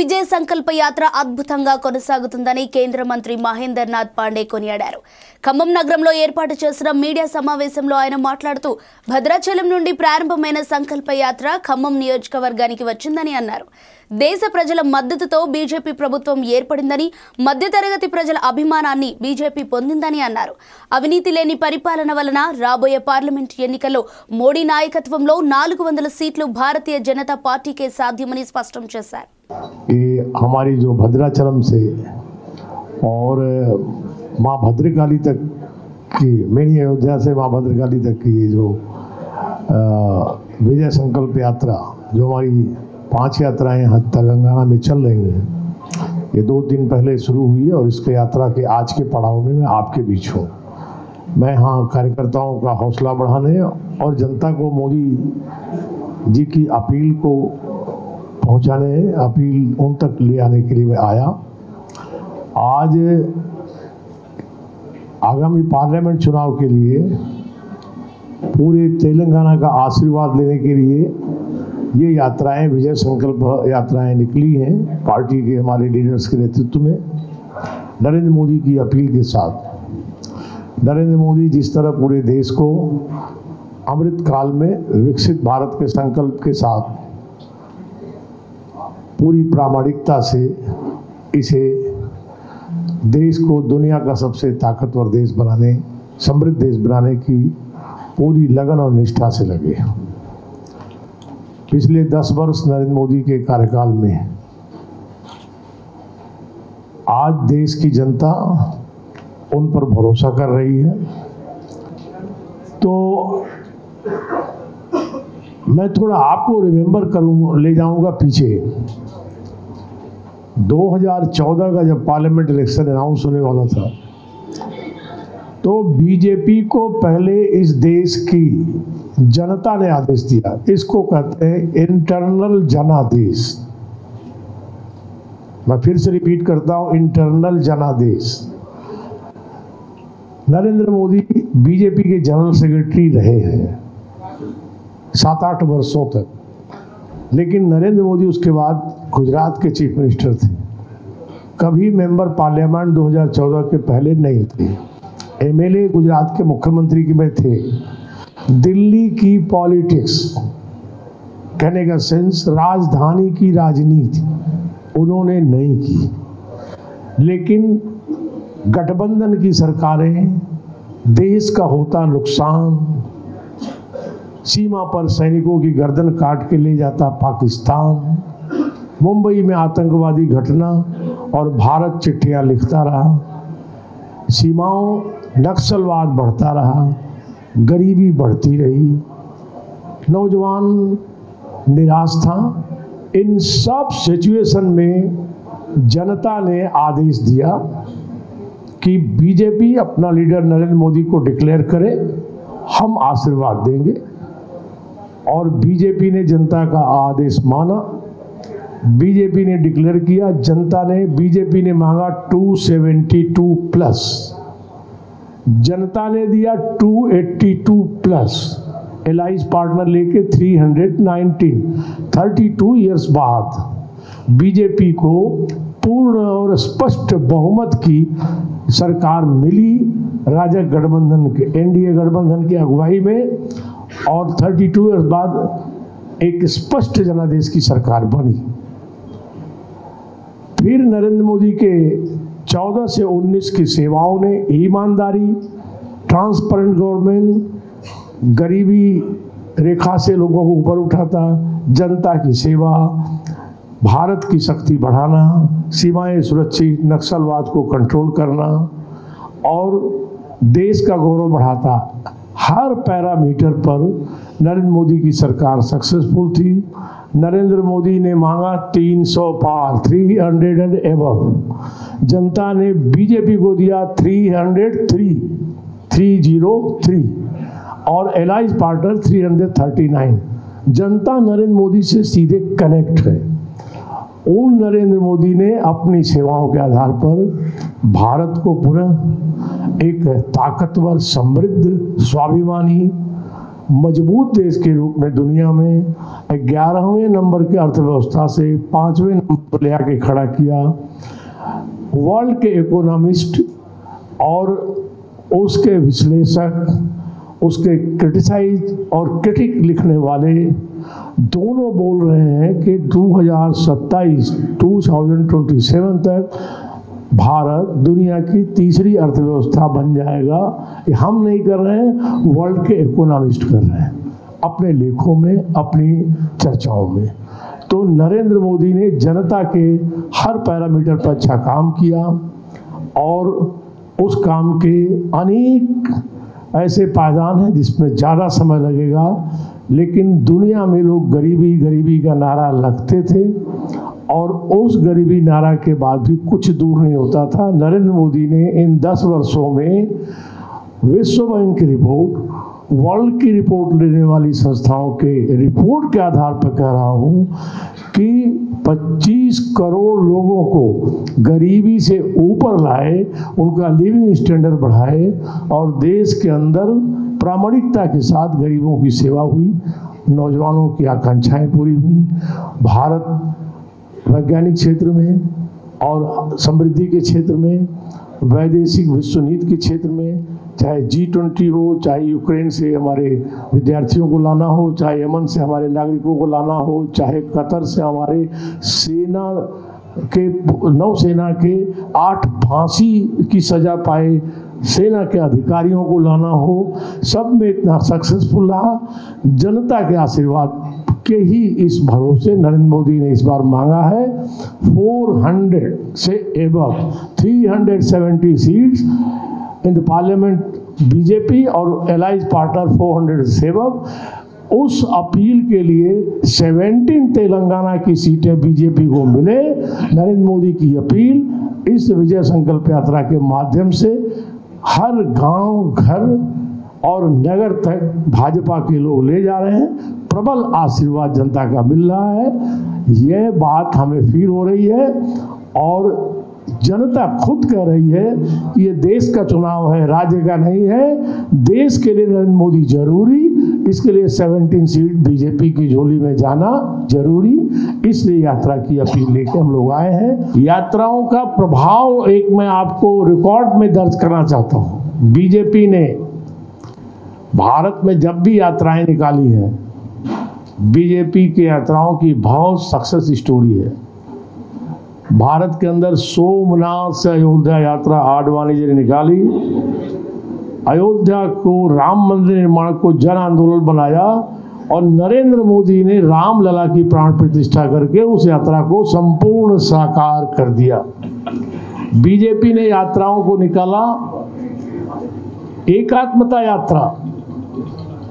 విజయ సంకల్ప యాత్ర అద్భుతంగా కొనసాగుతుందని కేంద్ర మంత్రి మహేందర్ నాథ్ పాండే కొనియాడారు. ఖమ్మం నగరంలో ఏర్పాటు చేసిన మీడియా సమావేశంలో ఆయన మాట్లాడుతూ భద్రాచలం నుండి ప్రారంభమైన సంకల్ప యాత్ర ఖమ్మం నియోజకవర్గానికి వచ్చిందని అన్నారు. దేశ ప్రజల మద్దతుతో బీజేపీ ప్రభుత్వం ఏర్పడిందని, మధ్యతరగతి ప్రజల అభిమానాన్ని బీజేపీ పొందిందని అన్నారు. అవినీతి లేని పరిపాలన వలన రాబోయే పార్లమెంట్ ఎన్నికల్లో మోడీ నాయకత్వంలో 400 సీట్లు భారతీయ జనతా పార్టీకే సాధ్యమని స్పష్టం చేశారు. हमारी जो भद्राचलम से और माँ भद्रकाली तक की, मेरी अयोध्या से माँ भद्रकाली तक की जो विजय संकल्प यात्रा, जो हमारी 5 यात्राएं तेलंगाना में चल रही हैं, ये 2 दिन पहले शुरू हुई है और इसके यात्रा के आज के पड़ाव में मैं आपके बीच हूँ। मैं यहाँ कार्यकर्ताओं का हौसला बढ़ाने और जनता को मोदी जी की अपील को पहुँचाने, अपील उन तक ले आने के लिए मैं आया। आज आगामी पार्लियामेंट चुनाव के लिए पूरे तेलंगाना का आशीर्वाद लेने के लिए ये यात्राएं, विजय संकल्प यात्राएं निकली हैं पार्टी के हमारे लीडर्स के नेतृत्व में, नरेंद्र मोदी की अपील के साथ। नरेंद्र मोदी जिस तरह पूरे देश को अमृत काल में विकसित भारत के संकल्प के साथ पूरी प्रामाणिकता से इसे देश को दुनिया का सबसे ताकतवर देश बनाने, समृद्ध देश बनाने की पूरी लगन और निष्ठा से लगे। पिछले 10 वर्ष नरेंद्र मोदी के कार्यकाल में आज देश की जनता उन पर भरोसा कर रही है। तो मैं थोड़ा आपको रिमेंबर ले जाऊंगा पीछे। 2014 का जब पार्लियामेंट इलेक्शन अनाउंस होने वाला था, तो बीजेपी को पहले इस देश की जनता ने आदेश दिया। इसको कहते हैं इंटरनल जनादेश। मैं फिर से रिपीट करता हूं, इंटरनल जनादेश। नरेंद्र मोदी बीजेपी के जनरल सेक्रेटरी रहे हैं 7-8 वर्षों तक, लेकिन नरेंद्र मोदी उसके बाद गुजरात के चीफ मिनिस्टर थे। कभी मेंबर पार्लियामेंट 2014 के पहले नहीं थे। एमएलए गुजरात के मुख्यमंत्री में थे। दिल्ली की पॉलिटिक्स, कहने का सेंस राजधानी की राजनीति उन्होंने नहीं की। लेकिन गठबंधन की सरकारें, देश का होता नुकसान, सीमा पर सैनिकों की गर्दन काट के ले जाता पाकिस्तान, मुंबई में आतंकवादी घटना और भारत चिट्ठियां लिखता रहा, सीमाओं नक्सलवाद बढ़ता रहा, गरीबी बढ़ती रही, नौजवान निराश था। इन सब सिचुएशन में जनता ने आदेश दिया कि बीजेपी अपना लीडर नरेंद्र मोदी को डिक्लेयर करे, हम आशीर्वाद देंगे। और बीजेपी ने जनता का आदेश माना, बीजेपी ने डिक्लेयर किया। जनता ने, बीजेपी ने मांगा 272 प्लस, जनता ने दिया 282 प्लस, एलाइज पार्टनर लेके 319। 32 इयर्स बाद बीजेपी को पूर्ण और स्पष्ट बहुमत की सरकार मिली राजग गठबंधन के, एनडीए गठबंधन की अगुवाई में, और 32 इयर्स बाद एक स्पष्ट जनादेश की सरकार बनी। फिर नरेंद्र मोदी के 14 से 19 की सेवाओं ने ईमानदारी, ट्रांसपेरेंट गवर्नमेंट, गरीबी रेखा से लोगों को ऊपर उठाता, जनता की सेवा, भारत की शक्ति बढ़ाना, सीमाएं सुरक्षित, नक्सलवाद को कंट्रोल करना और देश का गौरव बढ़ाता। हर पैरामीटर पर नरेंद्र मोदी की सरकार सक्सेसफुल थी। नरेंद्र मोदी ने मांगा 300 पार, 300 एंड एबव। जनता ने बीजेपी को दिया 303 और एलाइज पार्टनर 339। जनता नरेंद्र मोदी से सीधे कनेक्ट है। उन नरेंद्र मोदी ने अपनी सेवाओं के आधार पर भारत को पुनः एक ताकतवर, समृद्ध, स्वाभिमानी मजबूत देश के रूप में दुनिया में 11वें नंबर की अर्थव्यवस्था से 5वें नंबर पर ले आके खड़ा किया। वर्ल्ड के इकोनॉमिस्ट और उसके विश्लेषक, उसके क्रिटिसाइज और क्रिटिक लिखने वाले दोनों बोल रहे हैं कि 2027 तक भारत दुनिया की तीसरी अर्थव्यवस्था बन जाएगा। ये हम नहीं कर रहे हैं, वर्ल्ड के इकोनॉमिस्ट कर रहे हैं अपने लेखों में, अपनी चर्चाओं में। तो नरेंद्र मोदी ने जनता के हर पैरामीटर पर अच्छा काम किया और उस काम के अनेक ऐसे पायदान हैं जिसमें ज़्यादा समय लगेगा, लेकिन दुनिया में लोग गरीबी गरीबी का नारा लगते थे और उस गरीबी नारा के बाद भी कुछ दूर नहीं होता था। नरेंद्र मोदी ने इन 10 वर्षों में विश्व बैंक की रिपोर्ट, वर्ल्ड की रिपोर्ट लेने वाली संस्थाओं के रिपोर्ट के आधार पर कह रहा हूँ कि 25 करोड़ लोगों को गरीबी से ऊपर लाए, उनका लिविंग स्टैंडर्ड बढ़ाए और देश के अंदर प्रामाणिकता के साथ गरीबों की सेवा हुई, नौजवानों की आकांक्षाएं पूरी हुई। भारत वैज्ञानिक क्षेत्र में और समृद्धि के क्षेत्र में, वैदेशिक विश्व नीति के क्षेत्र में, चाहे G20 हो, चाहे यूक्रेन से हमारे विद्यार्थियों को लाना हो, चाहे यमन से हमारे नागरिकों को लाना हो, चाहे कतर से हमारे नौसेना के 8 फांसी की सजा पाए सेना के अधिकारियों को लाना हो, सब में इतना सक्सेसफुल रहा। जनता के आशीर्वाद के ही इस भरोसे नरेंद्र मोदी ने इस बार मांगा है 400 से above 370 seats in the parliament. BJP और एलाइज पार्टनर 400 से एबव। उस अपील के लिए 17 तेलंगाना की सीटें बीजेपी को मिले। नरेंद्र मोदी की अपील इस विजय संकल्प यात्रा के माध्यम से हर गांव, घर और नगर तक भाजपा के लोग ले जा रहे हैं। प्रबल आशीर्वाद जनता का मिल रहा है, यह बात हमें फील हो रही है और जनता खुद कह रही है कि ये देश का चुनाव है, राज्य का नहीं है। देश के लिए नरेंद्र मोदी जरूरी, इसके लिए 17 सीट बीजेपी की झोली में जाना जरूरी, इसलिए यात्रा की अपील लेके हम लोग आए हैं। यात्राओं का प्रभाव एक मैं आपको रिकॉर्ड में दर्ज करना चाहता हूँ। बीजेपी ने भारत में जब भी यात्राएं निकाली हैं, बीजेपी की यात्राओं की बहुत सक्सेस स्टोरी है। भारत के अंदर सोमनाथ से अयोध्या यात्रा आडवाणी जी ने निकाली, अयोध्या को राम मंदिर निर्माण को जन आंदोलन बनाया और नरेंद्र मोदी ने रामलला की प्राण प्रतिष्ठा करके उस यात्रा को संपूर्ण साकार कर दिया। बीजेपी ने यात्राओं को निकाला, एकात्मता यात्रा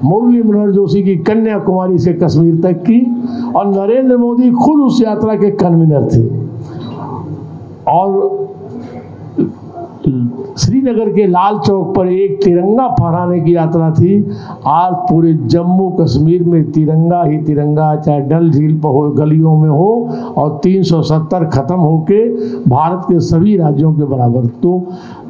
मुरली मनोहर जोशी की कन्याकुमारी से कश्मीर तक की और नरेंद्र मोदी खुद उस यात्रा के कन्वीनर थे। और श्रीनगर के लाल चौक पर एक तिरंगा फहराने की यात्रा थी। आज पूरे जम्मू कश्मीर में तिरंगा ही तिरंगा, चाहे डल झील पर हो, गलियों में हो, और 370 खत्म होके भारत के सभी राज्यों के बराबर। तो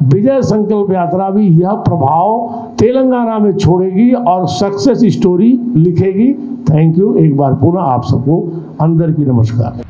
विजय संकल्प यात्रा भी यह प्रभाव तेलंगाना में छोड़ेगी और सक्सेस स्टोरी लिखेगी। Thank you. एक बार पुनः आप सबको अंदर की नमस्कार।